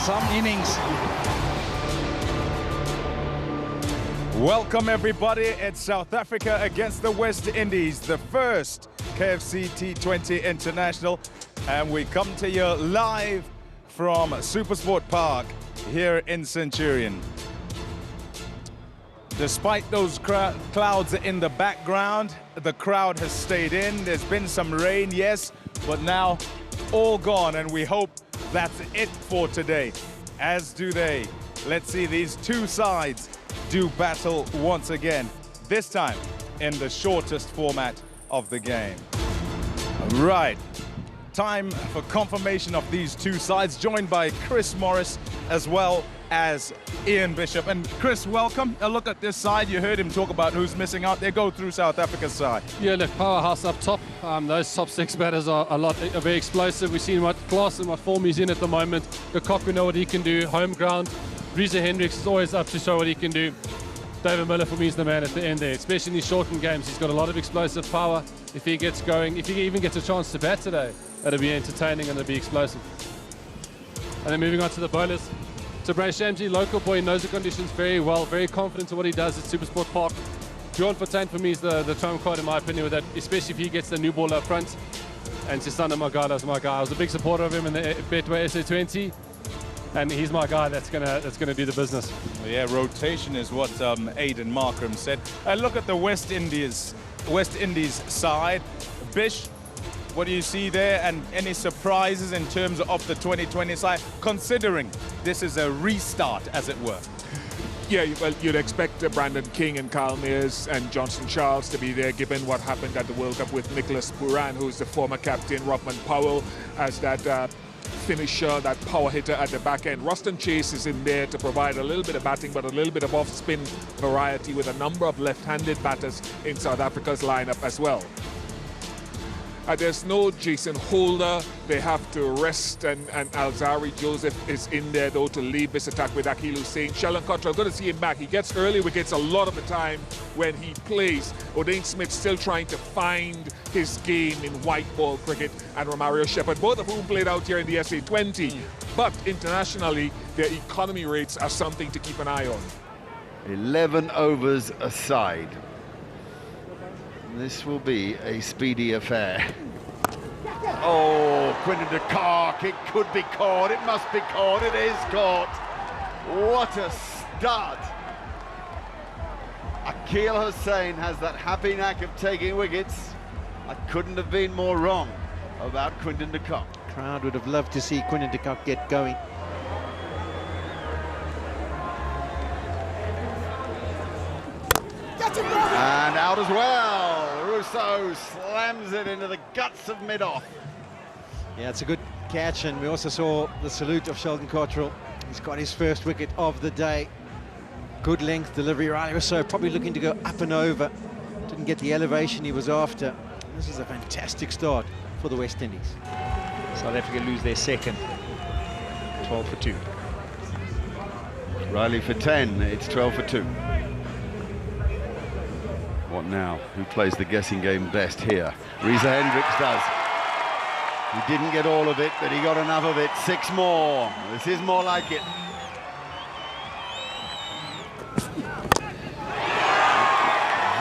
some innings. Welcome everybody, it's South Africa against the West Indies, the first KFC T20 International, and we come to you live from Supersport Park here in Centurion. Despite those clouds in the background, the crowd has stayed in. There's been some rain, yes, but now all gone, and we hope that's it for today, as do they. Let's see these two sides do battle once again, this time in the shortest format of the game. Right, time for confirmation of these two sides, joined by Chris Morris as well as Ian Bishop. And Chris, welcome. A look at this side. You heard him talk about who's missing out. They go through South Africa's side. Yeah, look, powerhouse up top. Those top six batters are are very explosive. We've seen what class and what form he's in at the moment. Lecoq, we know what he can do. Home ground. Reza Hendricks is always up to show what he can do. David Miller, for me, is the man at the end there, especially in these shortened games. He's got a lot of explosive power. If he gets going, if he even gets a chance to bat today, that'll be entertaining and it'll be explosive. And then moving on to the bowlers. Tabraiz Shamsi, local boy, knows the conditions very well, very confident in what he does at Supersport Park. Bjorn Fortuin, for me, is the trump card, in my opinion, with that, especially if he gets the new ball up front. And Sisanda Magala is my guy. I was a big supporter of him in the Betway SA20. And he's my guy that's gonna do the business. Yeah, rotation is what Aidan Markram said. Look at the West Indies side. Bish, what do you see there, and any surprises in terms of the 2020 side, considering this is a restart, as it were? Yeah, well, you'd expect Brandon King and Kyle Mears and Johnson Charles to be there, given what happened at the World Cup with Nicholas Pooran, who's the former captain, Rodman Powell as that finisher, that power hitter at the back end. Ruston Chase is in there to provide a little bit of batting, but a little bit of off-spin variety, with a number of left-handed batters in South Africa's lineup as well. There's no Jason Holder. They have to rest, and Alzari Joseph is in there, though, to lead this attack with Akil Hussain. Sheldon Cottrell, going to see him back. He gets early wickets a lot of the time when he plays. Odain Smith still trying to find his game in white ball cricket, and Romario Shepherd, both of whom played out here in the SA20. But internationally, their economy rates are something to keep an eye on. 11 overs aside. This will be a speedy affair. Oh, Quinton de Kock, it could be caught, it must be caught, it is caught. What a start. Akil Hussain has that happy knack of taking wickets. I couldn't have been more wrong about Quinton de Kock. Crowd would have loved to see Quinton de Kock get going. And out as well. Rousseau slams it into the guts of mid-off. Yeah, it's a good catch, and we also saw the salute of Sheldon Cottrell. He's got his first wicket of the day. Good length delivery. Riley Rousseau probably looking to go up and over. Didn't get the elevation he was after. This is a fantastic start for the West Indies. South Africa lose their second. 12 for 2. Riley for 10, it's 12 for 2. What now? Who plays the guessing game best here? Reza Hendricks does. He didn't get all of it, but he got enough of it. 6 more. This is more like it.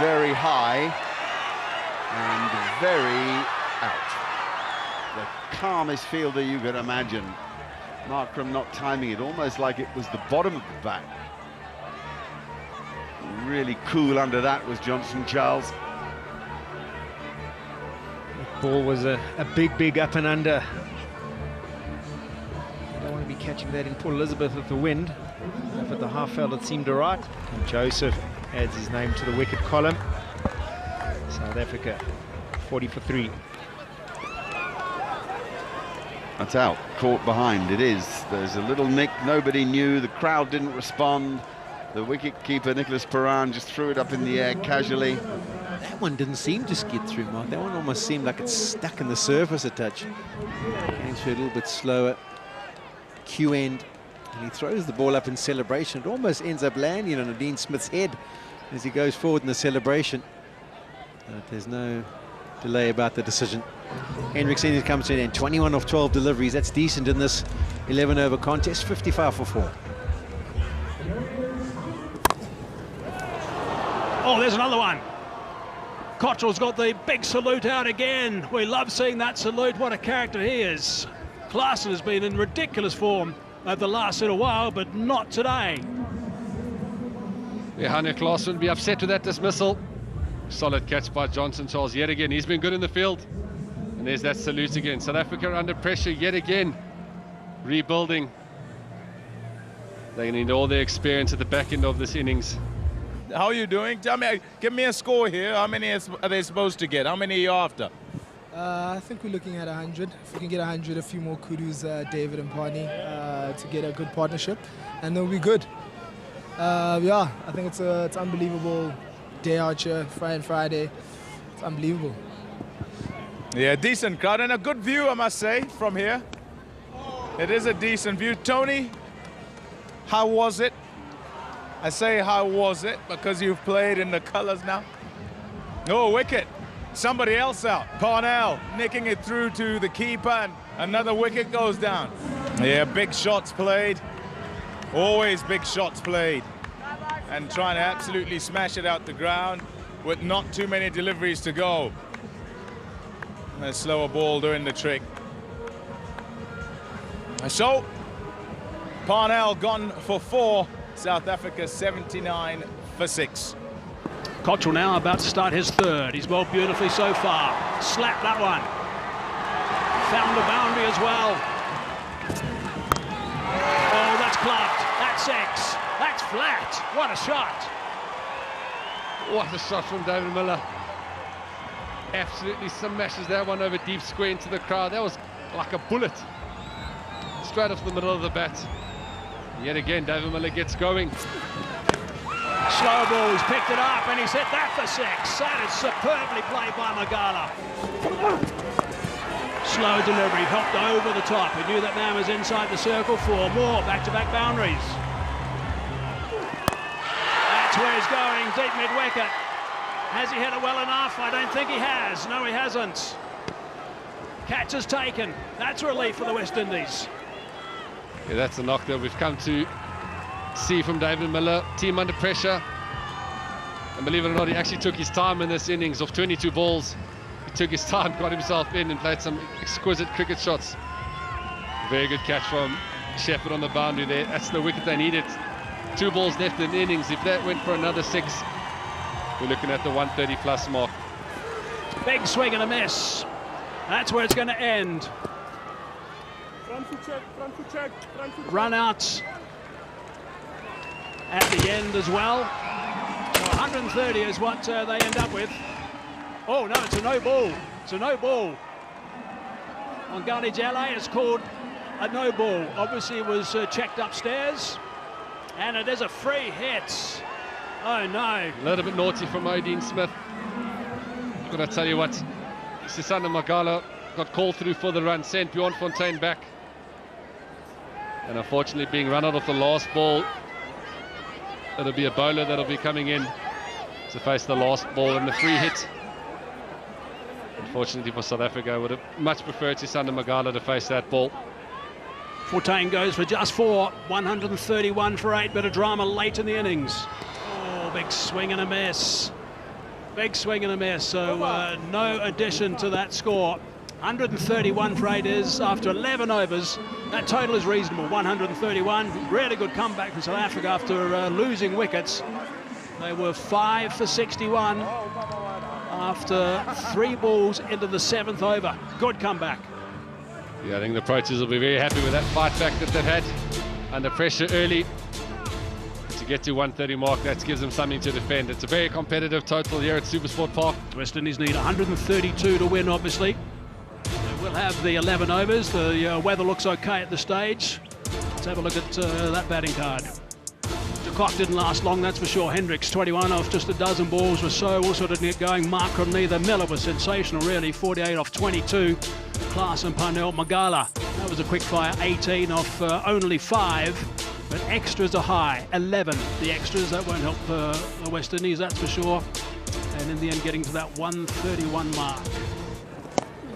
Very high and very out. The calmest fielder you could imagine. Markram not timing it, almost like it was the bottom of the bat. Really cool under that was Johnson Charles. That ball was a big up and under. Don't want to be catching that in Port Elizabeth with the wind. But the half felt it seemed all right. And Joseph adds his name to the wicket column. South Africa 40 for 3. That's out, caught behind, it is. There's a little nick, nobody knew, the crowd didn't respond. The wicket-keeper, Nicholas Pooran, just threw it up in the air casually. That one didn't seem to skid through, Mark. That one almost seemed like it's stuck in the surface a touch. Came through a little bit slower. Q end. And he throws the ball up in celebration. It almost ends up landing on Dean Smith's head as he goes forward in the celebration. But there's no delay about the decision. Hendricks comes in, and 21 of 12 deliveries. That's decent in this 11 over contest, 55 for 4. Oh, there's another one. Cottrell's got the big salute out again. We love seeing that salute. What a character he is. Klaasen has been in ridiculous form over the last little while, but not today. Yeah, Heinrich Klaasen would be upset with that dismissal. Solid catch by Johnson Charles yet again. He's been good in the field. And there's that salute again. South Africa under pressure yet again. Rebuilding. They're going to need all their experience at the back end of this innings. How are you doing? Tell me, give me a score here. How many are they supposed to get? How many are you after? I think we're looking at 100. If we can get 100, a few more kudos, David and Pani, to get a good partnership, and then we'll be good. Yeah, I think it's unbelievable day out here, Friday. It's unbelievable. Yeah, decent crowd and a good view, I must say, from here. It is a decent view. Tony, how was it? I say how was it because you've played in the colours now. Oh, wicket. Somebody else out. Parnell nicking it through to the keeper and another wicket goes down. Yeah, big shots played. Always big shots played. And trying to absolutely smash it out the ground with not too many deliveries to go. A slower ball doing the trick. So, Parnell gone for 4. South Africa 79 for 6. Cottrell now about to start his third. He's bowled beautifully so far. Slapped that one. Found the boundary as well. Oh, that's clubbed. That's 6. That's flat. What a shot. What a shot from David Miller. Absolutely smashes that one over deep square into the crowd. That was like a bullet. Straight off the middle of the bat. Yet again, David Miller gets going. Slow ball, he's picked it up and he's hit that for 6. That is superbly played by Magala. Slow delivery, hopped over the top. He knew that man was inside the circle. 4 more back-to-back boundaries. That's where he's going, deep mid-wicket. Has he hit it well enough? I don't think he has. No, he hasn't. Catch is taken. That's relief for the West Indies. Yeah, that's a knock that we've come to see from David Miller. Team under pressure. And believe it or not, he actually took his time in this innings of 22 balls. He took his time, got himself in and played some exquisite cricket shots. Very good catch from Shepherd on the boundary there. That's the wicket they needed. 2 balls left in the innings. If that went for another 6, we're looking at the 130 plus mark. Big swing and a miss. That's where it's going to end. Run out at the end as well. So 130 is what they end up with. Oh no, it's a no ball. It's a no ball. Ongani Jele has called a no ball. Obviously it was checked upstairs. And it is a free hit. Oh no. A little bit naughty from Odin Smith. I'm going to tell you what, Sisanda Magala got called through for the run, sent Bjorn Fontaine back. And unfortunately being run out of the last ball, it'll be a bowler that'll be coming in to face the last ball and the free hit. Unfortunately for South Africa, I would have much preferred Sisanda Magala to face that ball. Fontaine goes for just 4, 131 for 8, bit of drama late in the innings. Oh, big swing and a miss. Big swing and a miss, so no addition to that score. 131 for 8 is after 11 overs. That total is reasonable, 131. Really good comeback from South Africa after losing wickets. They were 5 for 61 after 3 balls into the 7th over. Good comeback. Yeah, I think the Proteas will be very happy with that fight back that they've had under pressure early. To get to 130 mark, that gives them something to defend. It's a very competitive total here at Supersport Park. West Indies need 132 to win, obviously. They will have the 11 overs. The weather looks okay at the stage. Let's have a look at that batting card. De Kock didn't last long, that's for sure. Hendricks, 21 off just a dozen balls or so. Also didn't get going. Markram neither. Miller was sensational, really. 48 off 22. Klaasen, Parnell, Magala. That was a quick fire. 18 off only 5. But extras are high. 11. The extras, that won't help the West Indies, that's for sure. And in the end, getting to that 131 mark.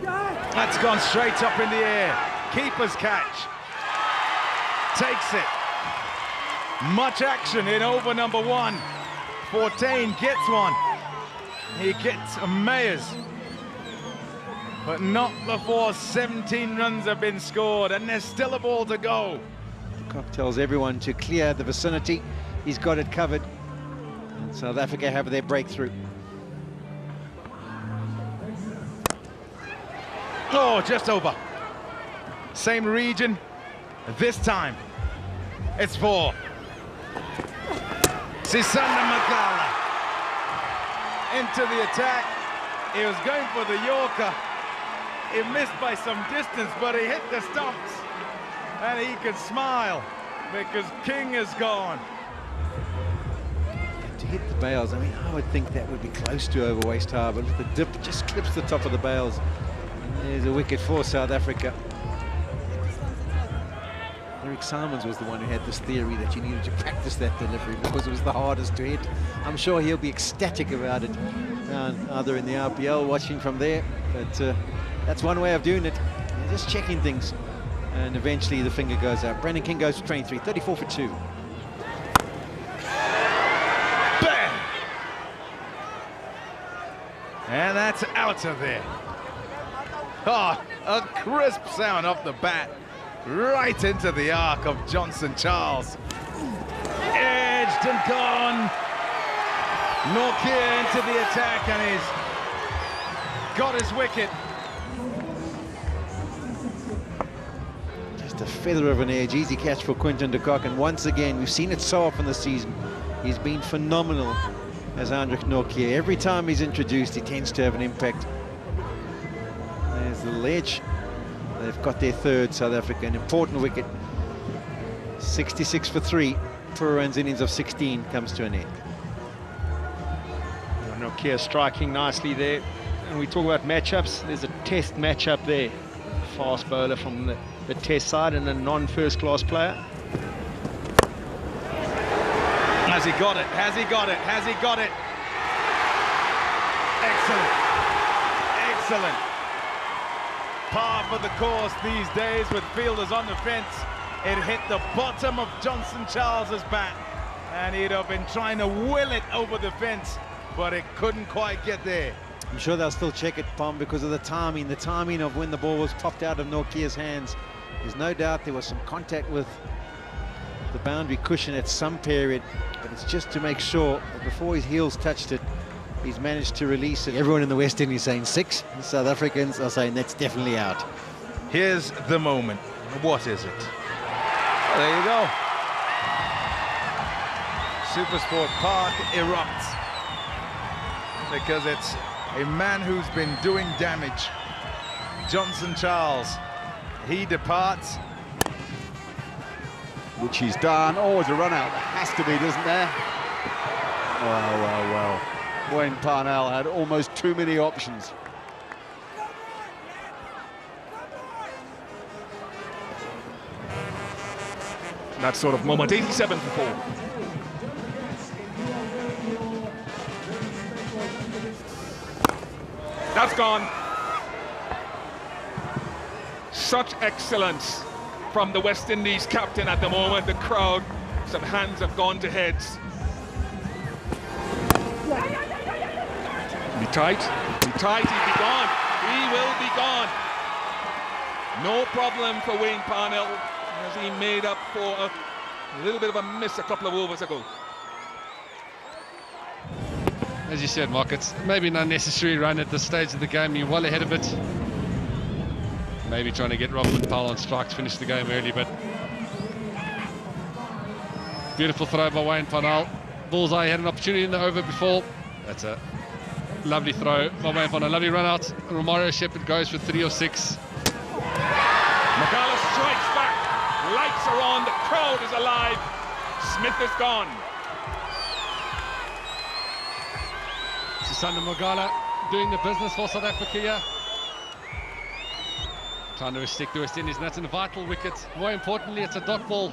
That's gone straight up in the air. Keeper's catch. takes it. Much action in over number 1. Fortain gets one. He gets a Mayers. But not before 17 runs have been scored, and there's still a ball to go. Cock tells everyone to clear the vicinity. He's got it covered. And South Africa have their breakthrough. Oh, just over. Same region. This time, it's 4. Sisanda Magala into the attack. He was going for the Yorker. He missed by some distance, but he hit the stumps. And he can smile because King is gone. To hit the bails, I mean, I would think that would be close to over waist high, but the dip just clips the top of the bails. And there's a wicket for South Africa. Eric Simons was the one who had this theory that you needed to practice that delivery because it was the hardest to hit. I'm sure he'll be ecstatic about it, either in the RPL, watching from there, but that's one way of doing it. You're just checking things, and eventually the finger goes out. Brandon King goes for 23, 34 for 2. Bam! And that's out of there. Oh, a crisp sound off the bat. Right into the arc of Johnson Charles. Edged and gone. Nortje into the attack, and he's got his wicket. Just a feather of an edge, easy catch for Quinton de Kock, and once again, we've seen it so often this season. He's been phenomenal as Hendrik Nortje. Every time he's introduced, he tends to have an impact. There's the ledge. They've got their third, South Africa, an important wicket. 66 for 3. Pooran's innings of 16 comes to an end. Nortje striking nicely there. And we talk about matchups. There's a test matchup there. Fast bowler from the test side and a non-first class player. Has he got it? Has he got it? Has he got it? Excellent. Excellent. Par for the course these days with fielders on the fence. It hit the bottom of Johnson Charles's bat, and he'd have been trying to will it over the fence, but it couldn't quite get there. I'm sure they'll still check it, Pom, because of the timing of when the ball was popped out of Nortje's hands. There's no doubt there was some contact with the boundary cushion at some period, but it's just to make sure that before his heels touched it, he's managed to release it. Everyone in the West Indies saying 6. The South Africans are saying that's definitely out. Here's the moment. What is it? Oh, there you go. Supersport Park erupts because it's a man who's been doing damage. Johnson Charles. He departs. Which he's done. Oh, there's a run out. There has to be, doesn't there? Well. Wayne Parnell had almost too many options. That sort of moment, 87 for 4. That's gone. Such excellence from the West Indies captain at the moment. The crowd, some hands have gone to heads. Be tight, he'll be gone. He will be gone. No problem for Wayne Parnell as he made up for a little bit of a miss a couple of overs ago. As you said, Mark, it's maybe an unnecessary run at this stage of the game. You're well ahead of it. Maybe trying to get Robin Powell on strike to finish the game early, but beautiful throw by Wayne Parnell. Bullseye had an opportunity in the over before. That's a lovely throw by Wayne Parnell. Lovely run out. Romario Shepherd goes for 3 or 6. Magala strikes back. Lights are on. The crowd is alive. Smith is gone. Sisanda Magala doing the business for South Africa here. Trying to restrict the West Indies, and that's a vital wicket. More importantly, it's a dot ball.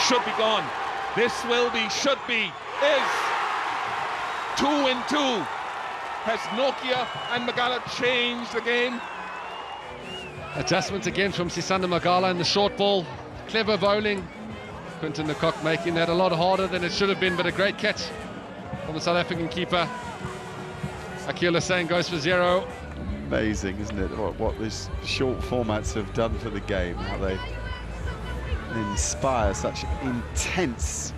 Should be gone. This will be, should be, is 2 and 2. Has Nortje and Magala changed the game? Adjustment again from Sisanda Magala in the short ball. Clever bowling. Quinton de Kock making that a lot harder than it should have been, but a great catch from the South African keeper. Akil Hussain goes for 0. Amazing, isn't it, what these short formats have done for the game, how they inspire such intense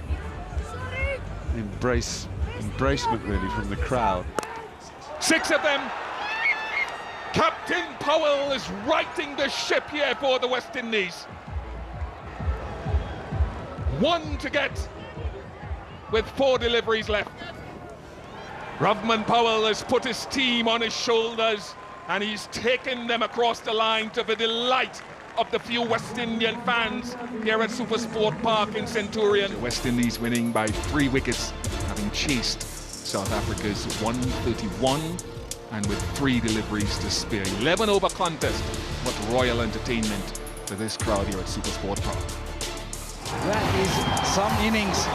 embracement really from the crowd. 6 of them. Captain Powell is righting the ship here for the West Indies. 1 to get with 4 deliveries left. Rovman Powell has put his team on his shoulders and he's taken them across the line to the delight of the few West Indian fans here at Supersport Park in Centurion. West Indies winning by 3 wickets, having chased South Africa's 131 and with 3 deliveries to spare. 11 over contest. What royal entertainment to this crowd here at Supersport Park. That is some innings